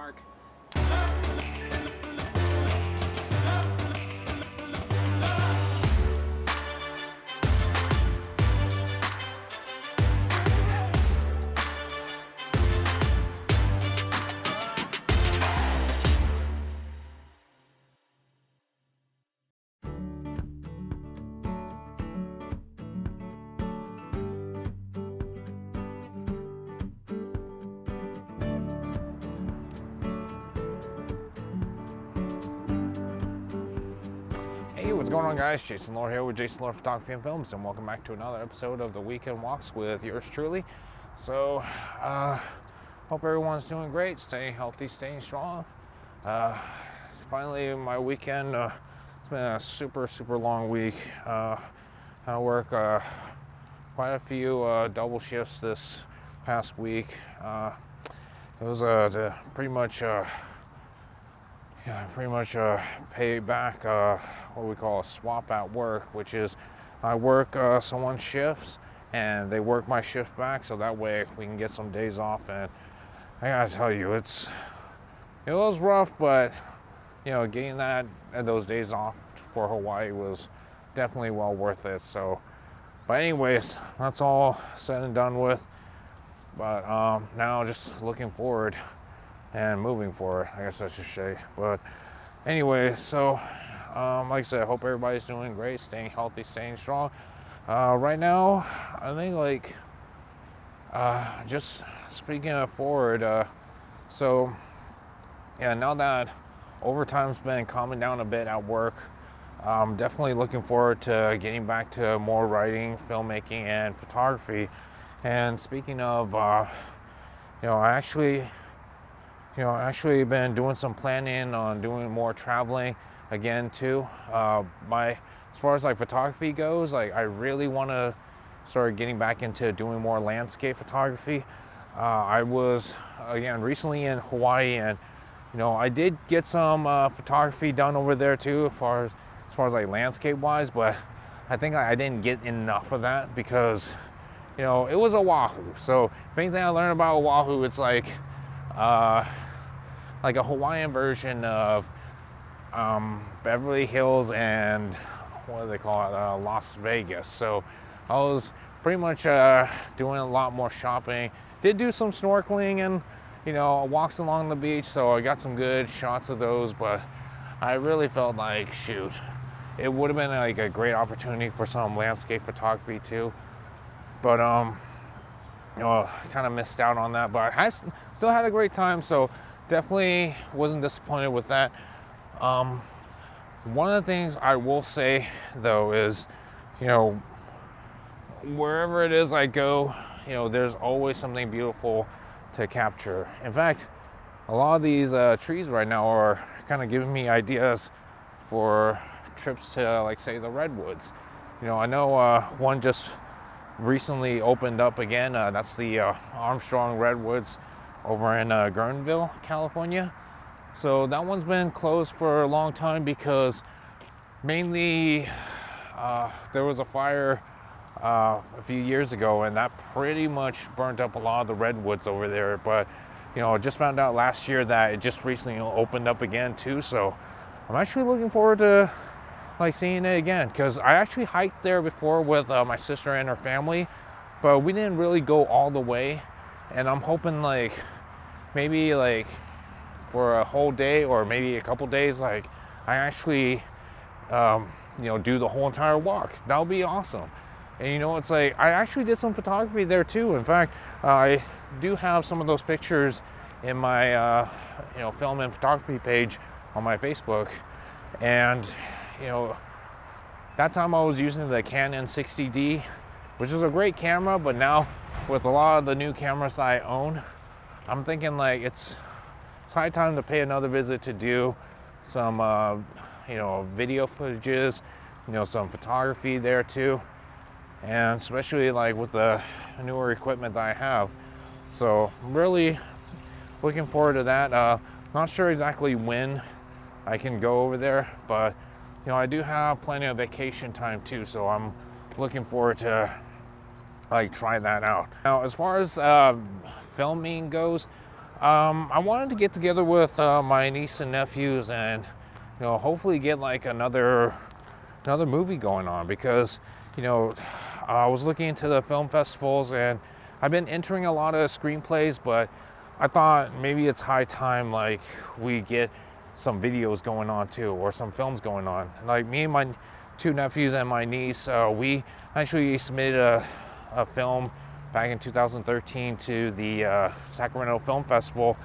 dark. Hey, what's going on, guys? Jason Lore here with Jason Lore Photography and Films, and welcome back to another episode of the Weekend Walks with yours truly. So, hope everyone's doing great, staying healthy, staying strong. Finally, my weekend, it's been a super long week. Had to work quite a few double shifts this past week. It was pretty much pay back what we call a swap at work, which is I work someone's shifts and they work my shift back, so that way we can get some days off. And I gotta tell you, it was rough, but getting those days off for Hawaii was definitely well worth it. So, but anyways, that's all said and done with. But now just looking forward and moving forward, I guess I should say. But anyway, so like I said, hope everybody's doing great, staying healthy, staying strong. Right now, I think just speaking of forward, so yeah, now that overtime's been calming down a bit at work, I'm definitely looking forward to getting back to more writing, filmmaking, and photography. And speaking of, I actually been doing some planning on doing more traveling again too. As far as like photography goes, like I really want to start getting back into doing more landscape photography. I was again recently in Hawaii, and I did get some photography done over there too, as far as like landscape wise. But I think I didn't get enough of that because it was Oahu. So if anything I learned about Oahu, it's like a Hawaiian version of Beverly Hills and what do they call it, Las Vegas. So I was pretty much doing a lot more shopping. Did do some snorkeling and walks along the beach, so I got some good shots of those. But I really felt like, shoot, it would have been like a great opportunity for some landscape photography too. But kind of missed out on that, but I still had a great time, so definitely wasn't disappointed with that. One of the things I will say though is, wherever it is I go, there's always something beautiful to capture. In fact, a lot of these trees right now are kind of giving me ideas for trips to, like, say, the redwoods. I know one just recently opened up again. That's the Armstrong Redwoods over in Guerneville, California. So that one's been closed for a long time because mainly there was a fire a few years ago, and that pretty much burnt up a lot of the redwoods over there. But I just found out last year that it just recently opened up again too. So I'm actually looking forward to seeing it again, because I actually hiked there before with my sister and her family, but we didn't really go all the way. And I'm hoping maybe for a whole day or maybe a couple days, I actually do the whole entire walk. That would be awesome. And it's I actually did some photography there too. In fact, I do have some of those pictures in my film and photography page on my Facebook. And that time I was using the Canon 60D, which is a great camera, but now with a lot of the new cameras that I own, I'm thinking it's high time to pay another visit to do some video footages, some photography there too, and especially with the newer equipment that I have. So I'm really looking forward to that. Not sure exactly when I can go over there, but I do have plenty of vacation time too, so I'm looking forward to try that out. Now, as far as filming goes, I wanted to get together with my niece and nephews and, hopefully get like another movie going on because, I was looking into the film festivals and I've been entering a lot of screenplays, but I thought maybe it's high time like we get some videos going on too, or some films going on. Like me and my two nephews and my niece, we actually submitted a film back in 2013 to the Sacramento Film Festival.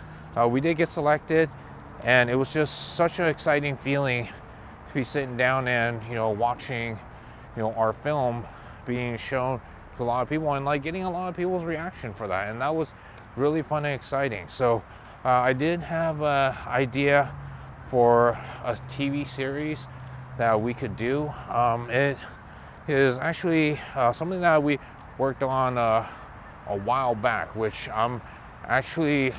We did get selected, and it was just such an exciting feeling to be sitting down and watching our film being shown to a lot of people and like getting a lot of people's reaction for that, and that was really fun and exciting. So I did have an idea for a TV series that we could do. It is actually something that we worked on a while back, which I'm actually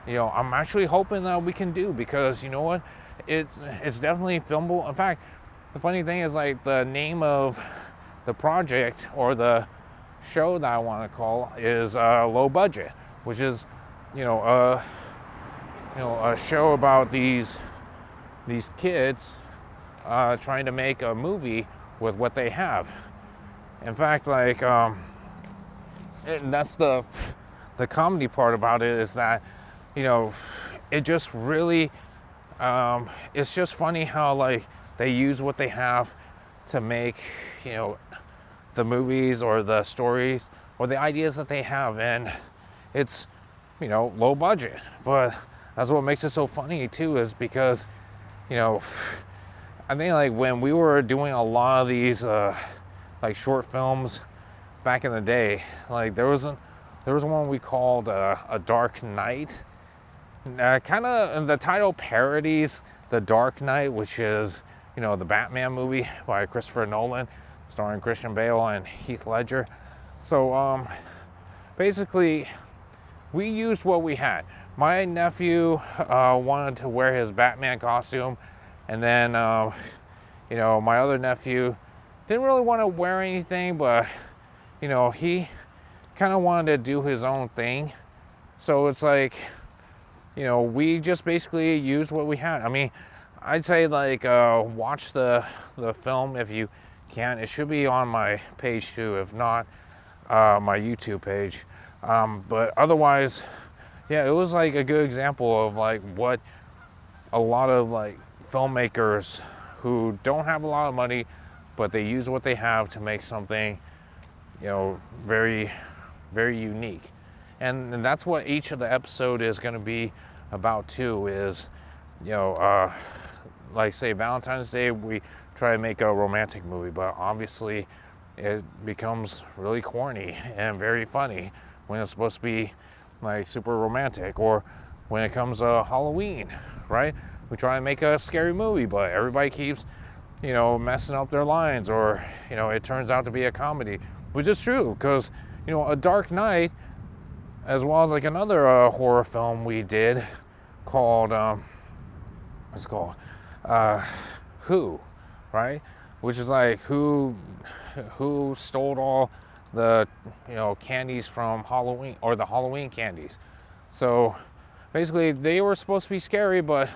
hoping that we can do, because you know what, it's definitely filmable. In fact, the funny thing is like the name of the project or the show that I want to call is Low Budget, which is a show about these kids trying to make a movie with what they have. In fact, like and that's the comedy part about it, is that it just really it's just funny how like they use what they have to make the movies or the stories or the ideas that they have, and it's low budget, but that's what makes it so funny too, is because I think like when we were doing a lot of these like short films back in the day, like there was one we called A Dark Knight. Kind of the title parodies The Dark Knight, which is the Batman movie by Christopher Nolan, starring Christian Bale and Heath Ledger. So basically, we used what we had. My nephew wanted to wear his Batman costume, and then my other nephew didn't really want to wear anything, but he kind of wanted to do his own thing. So it's like we just basically used what we had. I mean, I'd say like watch the film if you can. It should be on my page too, if not my YouTube page. But otherwise, yeah, it was like a good example of like what a lot of like filmmakers who don't have a lot of money, but they use what they have to make something very, very unique. And that's what each of the episode is going to be about too, is like say Valentine's Day, we try to make a romantic movie, but obviously it becomes really corny and very funny when it's supposed to be like super romantic. Or when it comes to Halloween, right, we try to make a scary movie, but everybody keeps messing up their lines, or it turns out to be a comedy, which is true, because A Dark Knight, as well as like another horror film we did called what's it called, Who, right, which is like who stole all the candies from Halloween, or the Halloween candies. So basically they were supposed to be scary, but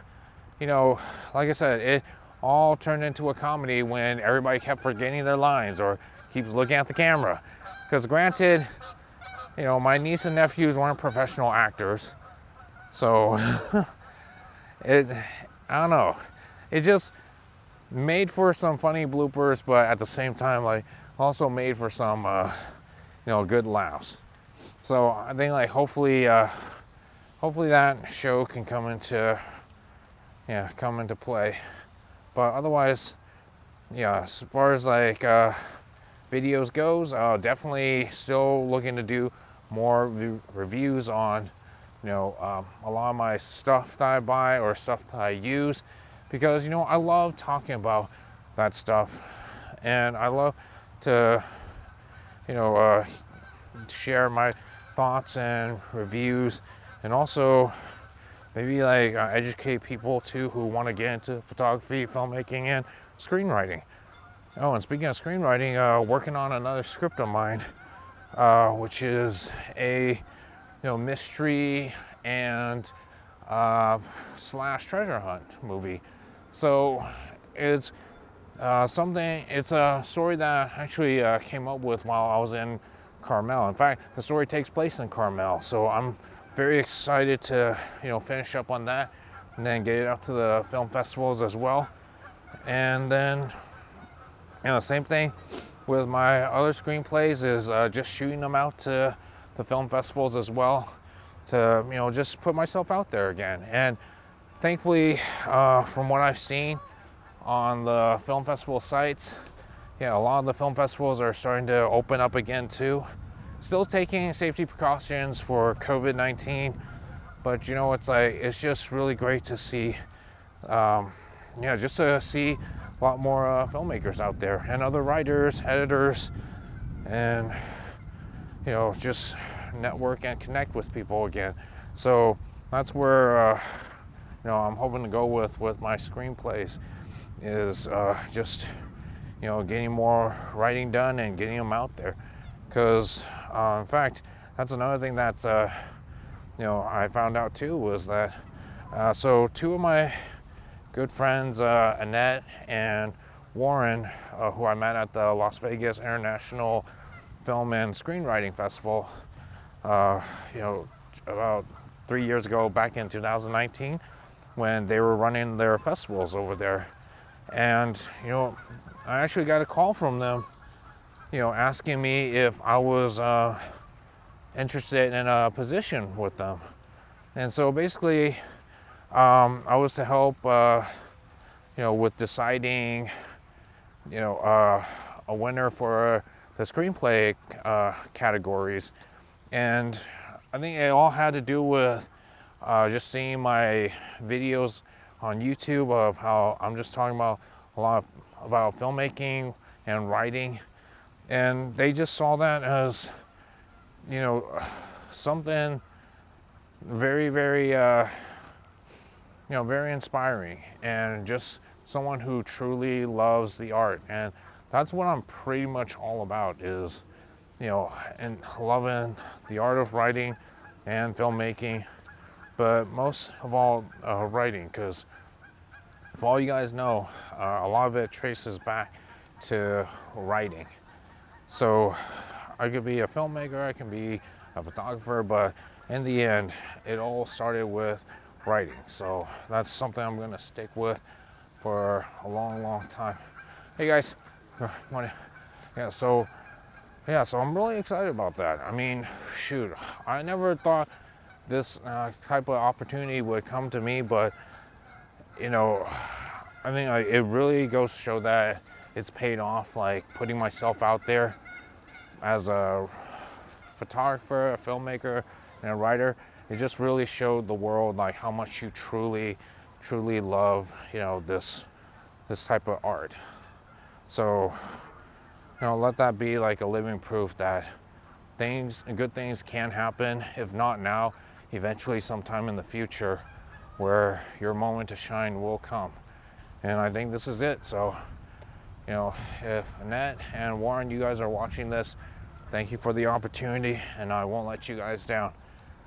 like I said, it all turned into a comedy when everybody kept forgetting their lines or keeps looking at the camera. Because granted, my niece and nephews weren't professional actors, so I don't know, it just made for some funny bloopers, but at the same time, like, also made for some good laughs. So I think like hopefully that show can come into play. But otherwise, yeah, as far as like videos goes, definitely still looking to do more reviews on a lot of my stuff that I buy or stuff that I use, because I love talking about that stuff, and I love to share my thoughts and reviews, and also maybe like educate people too who want to get into photography, filmmaking, and screenwriting. Oh, and speaking of screenwriting, working on another script of mine, which is a mystery and slash treasure hunt movie. So it's it's a story that I actually came up with while I was in Carmel. In fact, the story takes place in Carmel, so I'm very excited to finish up on that and then get it out to the film festivals as well. And then same thing with my other screenplays is just shooting them out to the film festivals as well to just put myself out there again. And thankfully, from what I've seen on the film festival sites, a lot of the film festivals are starting to open up again too. Still taking safety precautions for COVID-19, but it's just really great to see, just to see a lot more filmmakers out there and other writers, editors, and just network and connect with people again. So that's where I'm hoping to go with my screenplays is just getting more writing done and getting them out there. Because in fact, that's another thing that I found out too was that so two of my good friends, Annette and Warren, who I met at the Las Vegas International Film and Screenwriting Festival, about 3 years ago, back in 2019, when they were running their festivals over there. And, I actually got a call from them, asking me if I was interested in a position with them. And so basically, I was to help, with deciding, a winner for the screenplay categories. And I think it all had to do with just seeing my videos on YouTube of how I'm just talking about a lot about filmmaking and writing. And they just saw that as, something very, very, very inspiring, and just someone who truly loves the art. And that's what I'm pretty much all about is, and loving the art of writing and filmmaking, but most of all, writing, because if all you guys know, a lot of it traces back to writing. So I could be a filmmaker, I can be a photographer, but in the end, it all started with writing. So that's something I'm gonna stick with for a long, long time. Hey guys, so I'm really excited about that. I mean, shoot, I never thought this type of opportunity would come to me, but I think it really goes to show that it's paid off, like putting myself out there as a photographer, a filmmaker, and a writer. It just really showed the world like how much you truly love, this type of art. So, let that be like a living proof that good things can happen, if not now, eventually sometime in the future, where your moment to shine will come. And I think this is it. So, if Annette and Warren, you guys are watching this, thank you for the opportunity, and I won't let you guys down.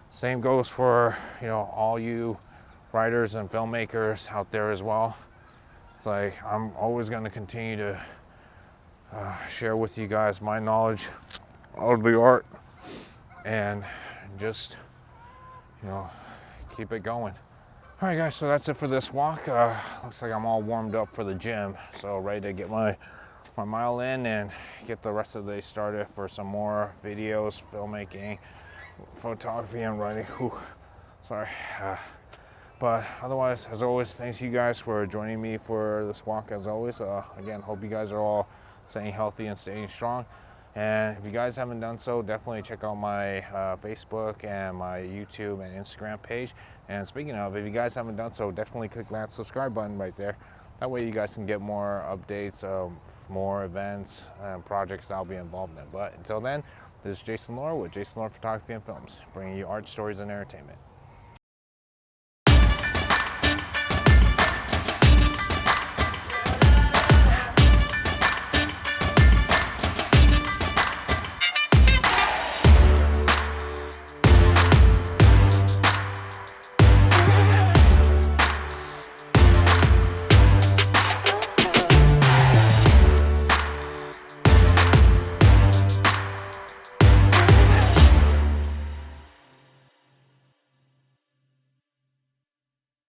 Same goes for, all you writers and filmmakers out there as well. It's like, I'm always going to continue to share with you guys my knowledge of the art and just, keep it going. All right, guys, so that's it for this walk. Looks like I'm all warmed up for the gym, so ready to get my mile in and get the rest of the day started for some more videos, filmmaking, photography, and writing. Whew, sorry. But otherwise, as always, thanks you guys for joining me for this walk as always. Again, hope you guys are all staying healthy and staying strong. And if you guys haven't done so, definitely check out my Facebook and my YouTube and Instagram page. And speaking of, if you guys haven't done so, definitely click that subscribe button right there. That way you guys can get more updates, more events and projects that I'll be involved in. But until then, this is Jason Laura with Jason Laura Photography and Films, bringing you art, stories, and entertainment.